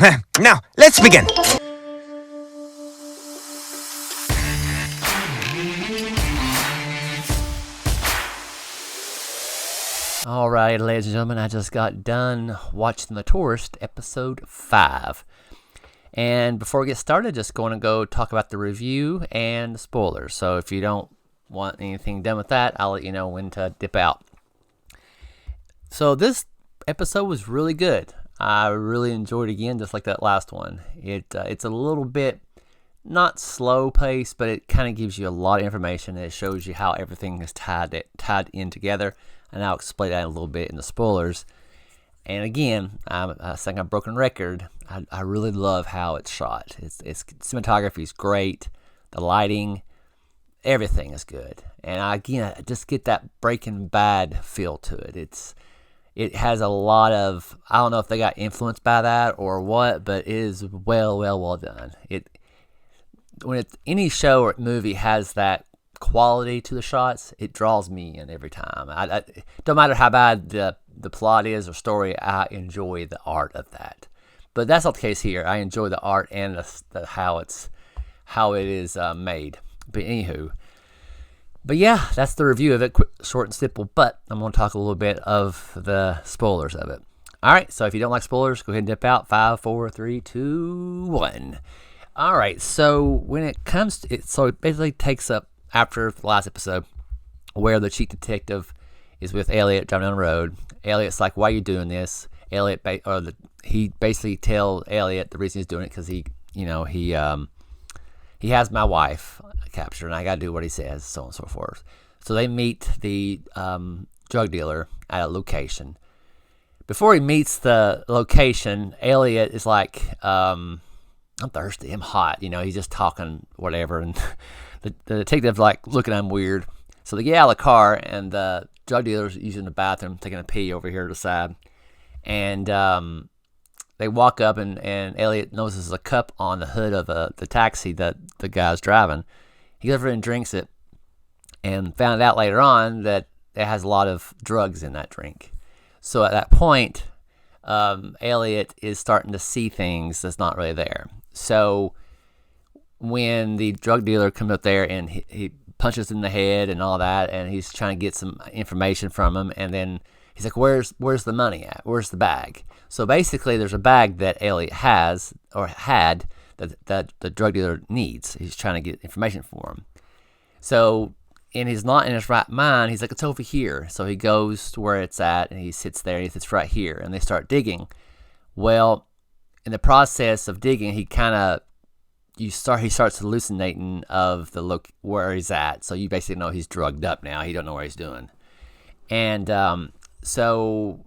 Now, let's begin. All right, ladies and gentlemen, I just got done watching The Tourist, episode 5. And before we get started, just going to go talk about the review and the spoilers. So if you don't want anything done with that, I'll let you know when to dip out. So this episode was really good. I really enjoyed it again, just like that last one. It's a little bit not slow paced, but it kind of gives you a lot of information. It shows you how everything is tied in together, and I'll explain that a little bit in the spoilers. And again, I think a broken record. I really love how it's shot. It's cinematography is great. The lighting, everything is good. And I just get that Breaking Bad feel to it. It has a lot of, I don't know if they got influenced by that or what, but it is well done. When any show or movie has that quality to the shots, it draws me in every time. I don't matter how bad the plot is or story, I enjoy the art of that. But that's not the case here. I enjoy the art and how it is made. But anywho. But yeah, that's the review of it, quick, short and simple, but I'm going to talk a little bit of the spoilers of it. All right, so if you don't like spoilers, go ahead and dip out. 5, 4, 3, 2, 1. All right, so when it comes to it, so it basically takes up after the last episode where the chief detective is with Elliot driving down the road. Elliot's like, why are you doing this? He basically tells Elliot the reason he's doing it because he has my wife captured, and I got to do what he says, so on and so forth. So they meet the drug dealer at a location. Before he meets the location, Elliot is like, I'm thirsty, I'm hot. He's just talking whatever, and the detective's like looking at him weird. So they get out of the car, and the drug dealer's using the bathroom, taking a pee over here to the side. And they walk up, and Elliot notices a cup on the hood of the taxi that the guy's driving. He goes over and drinks it, and found out later on that it has a lot of drugs in that drink. So at that point, Elliot is starting to see things that's not really there. So when the drug dealer comes up there and he punches in the head and all that, and he's trying to get some information from him, and then he's like, where's the money at? Where's the bag? So basically, there's a bag that Elliot has or had that the drug dealer needs. He's trying to get information for him. So, and he's not in his right mind. He's like, it's over here. So he goes to where it's at, and he sits there, and he sits right here, and they start digging. Well, in the process of digging, he starts hallucinating of the look where he's at. So you basically know he's drugged up now. He don't know what he's doing. And so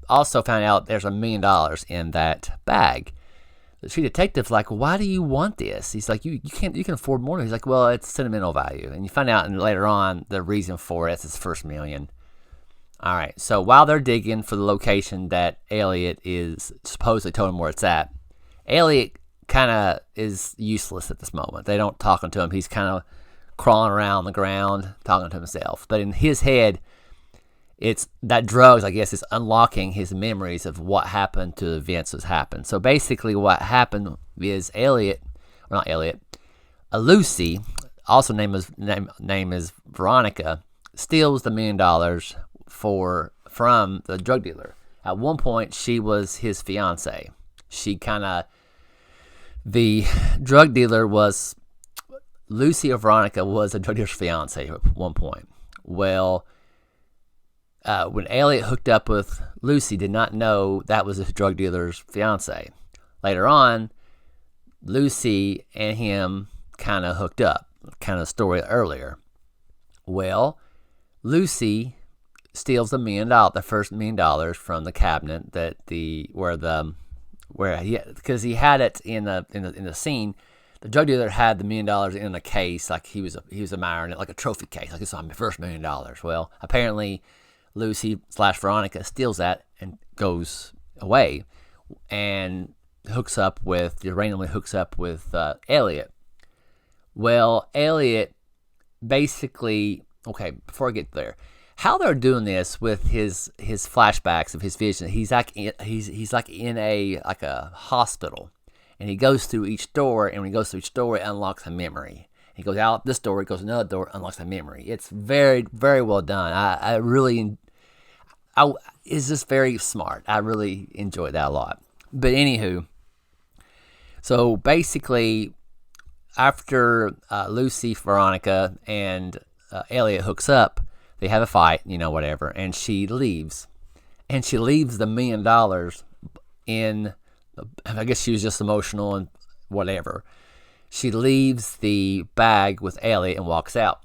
also found out there's $1 million in that bag. The chief detective's like, why do you want this? He's like, you can afford more. He's like, well, it's sentimental value. And you find out later on the reason for it. It's his first $1 million. All right. So while they're digging for the location that Elliot is supposedly told him where it's at, Elliot kind of is useless at this moment. They don't talking to him. He's kind of crawling around the ground, talking to himself. But in his head, it's that drugs, I guess, is unlocking his memories of what happened to the events that's happened. So basically what happened is Lucy, also name is Veronica, steals the $1 million from the drug dealer. At one point, she was his fiance. The drug dealer was, Lucy or Veronica was a drug dealer's fiance at one point. Well, when Elliot hooked up with Lucy, did not know that was his drug dealer's fiance. Later on, Lucy and him kind of hooked up, kind of story earlier. Well, Lucy steals the first $1 million from the cabinet because he had it in the scene. The drug dealer had the $1 million in a case, like he was admiring it, like a trophy case, like it's my first $1 million. Well, apparently Lucy/Veronica steals that and goes away, and randomly hooks up with Elliot. Well, Elliot basically, okay, before I get there, how they're doing this with his flashbacks of his vision. He's like in a hospital, and he goes through each door, and when he goes through each door, it unlocks a memory. He goes out this door, he goes another door, unlocks a memory. It's very, very well done. It's just very smart. I really enjoyed that a lot. But anywho, so basically, after Lucy, Veronica, and Elliot hooks up, they have a fight, whatever, and she leaves. And she leaves the $1 million in, I guess she was just emotional and whatever. She leaves the bag with Elliot and walks out.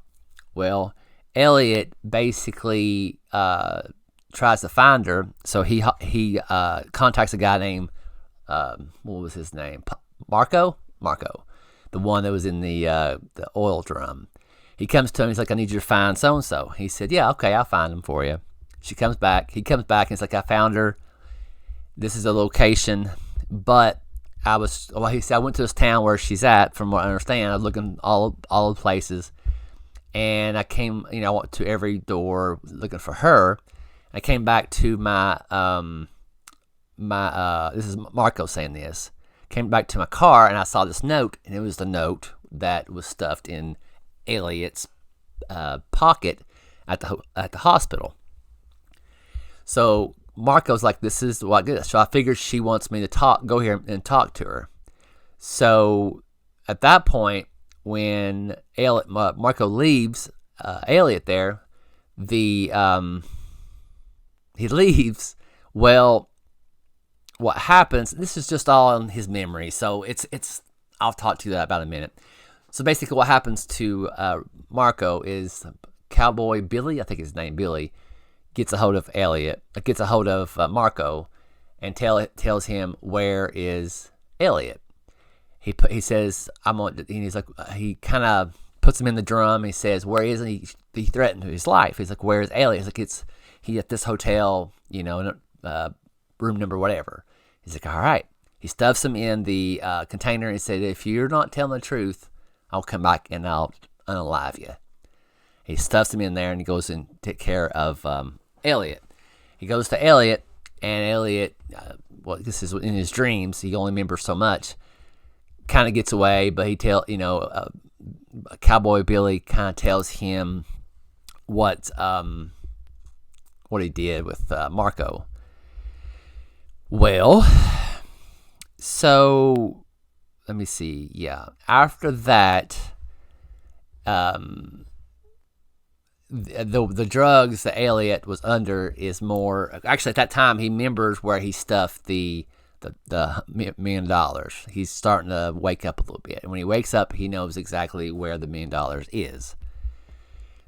Well, Elliot basically tries to find her, so he contacts a guy named, what was his name? Marco, the one that was in the oil drum. He comes to him. He's like, "I need you to find so and so." He said, "Yeah, okay, I'll find him for you." She comes back. He comes back and he's like, "I found her. This is the location, but he said I went to this town where she's at. From what I understand, I was looking all the places, and I came, I went to every door looking for her. I came back to my this is Marco saying this. Came back to my car and I saw this note, and it was the note that was stuffed in Elliot's pocket at the hospital. So Marco's like, "This is what good." So I figured she wants me to go here and talk to her. So at that point, when Marco leaves Elliot there, he leaves. Well, what happens? This is just all in his memory, so it's. I'll talk to you about in a minute. So basically, what happens to Marco is Cowboy Billy, I think his name Billy, gets a hold of Marco, and tells him where is Elliot. He says, "I'm on." And he's like, he kind of puts him in the drum. He says, "Where is he?" He threatened his life. He's like, "Where is Elliot?" He's like, he at this hotel, in room number whatever. He's like, "All right." He stuffs him in the container and said, "If you're not telling the truth, I'll come back and I'll unalive you." He stuffs him in there and he goes and take care of Elliot. He goes to Elliot, and Elliot, this is in his dreams. He only remembers so much. Kind of gets away, but Cowboy Billy kind of tells him what he did with Marco. Well, so let me see. Yeah, after that, the drugs that Elliot was under is more. Actually, at that time, he remembers where he stuffed the $1 million. He's starting to wake up a little bit, and when he wakes up, he knows exactly where the $1 million is.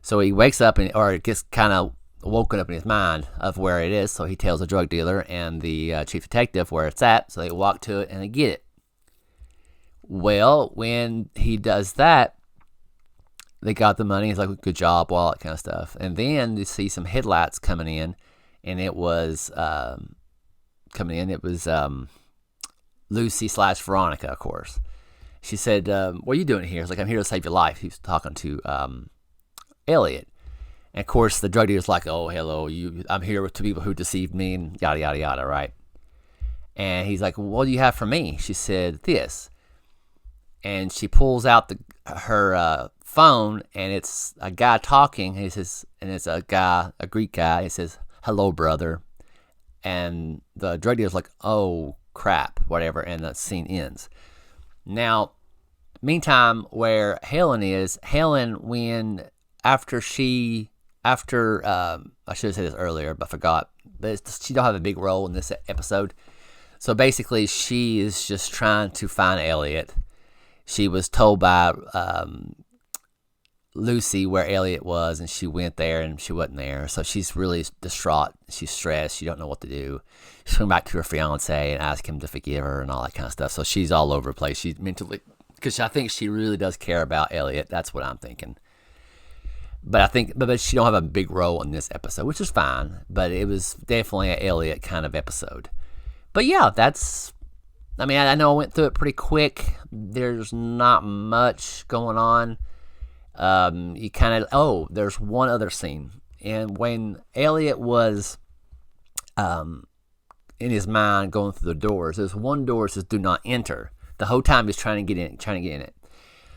So he wakes up or gets kind of woken up in his mind of where it is. So he tells the drug dealer and the chief detective where it's at. So they walk to it and they get it. Well, when he does that, they got the money. He's like, "Good job," all that kind of stuff. And then you see some headlights coming in, and it was Lucy / Veronica, of course. She said, "What are you doing here?" He's like, "I'm here to save your life." He was talking to Elliot. And of course, the drug dealer's like, "Oh, hello, I'm here with two people who deceived me," and yada, yada, yada, right? And he's like, "What do you have for me?" She said, "This." And she pulls out her phone, and it's a guy talking. He says, and it's a Greek guy. He says, "Hello, brother." And the drug dealer's like, "Oh, crap," whatever, and the scene ends. Now, meantime, where Helen is, after I should have said this earlier, but I forgot. But she don't have a big role in this episode. So basically, she is just trying to find Elliot. She was told by Lucy where Elliot was, and she went there, and she wasn't there. So she's really distraught. She's stressed. She don't know what to do. She's going back to her fiance and ask him to forgive her and all that kind of stuff. So she's all over the place. She's mentally, because I think she really does care about Elliot. That's what I'm thinking. But she don't have a big role in this episode, which is fine. But it was definitely an Elliot kind of episode. But yeah, I know I went through it pretty quick. There's not much going on. There's one other scene And when Elliot was in his mind going through the doors, there's one door that says "Do not enter." The whole time he's trying to get in it.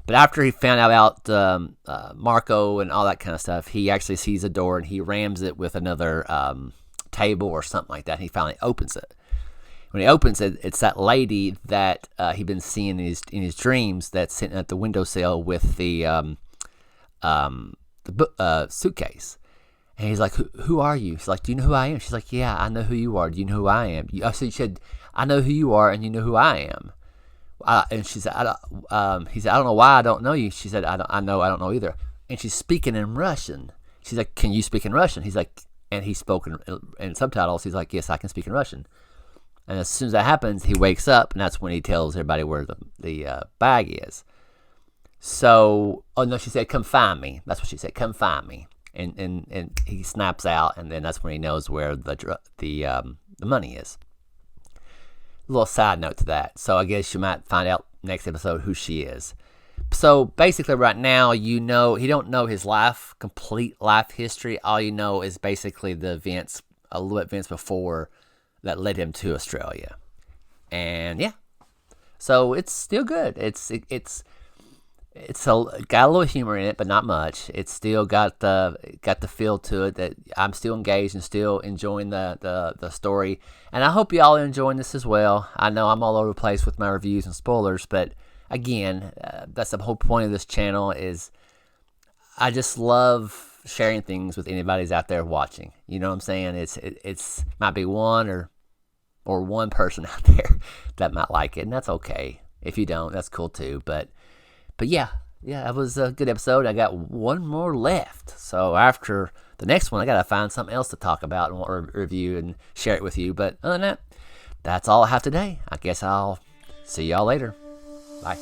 But after he found out about Marco and all that kind of stuff, he actually sees a door and he rams it with another table or something like that. And he finally opens it. When he opens it, it's that lady that he'd been seeing in his dreams that's sitting at the windowsill with the suitcase. And he's like, who are you? She's like, do you know who I am? She's like, yeah, I know who you are. Do you know who I am? So you said, I know who you are and you know who I am. And she said, he said, I don't know why I don't know you. She said, I don't know either. And she's speaking in Russian. She's like, can you speak in Russian? He's like, and he spoke in subtitles. He's like, yes, I can speak in Russian. And as soon as that happens, he wakes up, and that's when he tells everybody where the bag is. So, oh no, she said, come find me. That's what she said, come find me. And he snaps out, and then that's when he knows where the money is. A little side note to that. So I guess you might find out next episode who she is. So basically right now, you don't know his complete life history. All you know is basically the events, a little events before that led him to Australia. And yeah. So it's still good. It's got a little humor in it, but not much. It's still got the feel to it that I'm still engaged and still enjoying the story. And I hope y'all are enjoying this as well. I know I'm all over the place with my reviews and spoilers, but again, that's the whole point of this channel is I just love sharing things with anybody's out there watching. You know what I'm saying? It's might be one or one person out there that might like it, and that's okay. If you don't, that's cool too. But yeah, that was a good episode. I got one more left. So after the next one, I got to find something else to talk about and review and share it with you. But other than that, that's all I have today. I guess I'll see y'all later. Bye.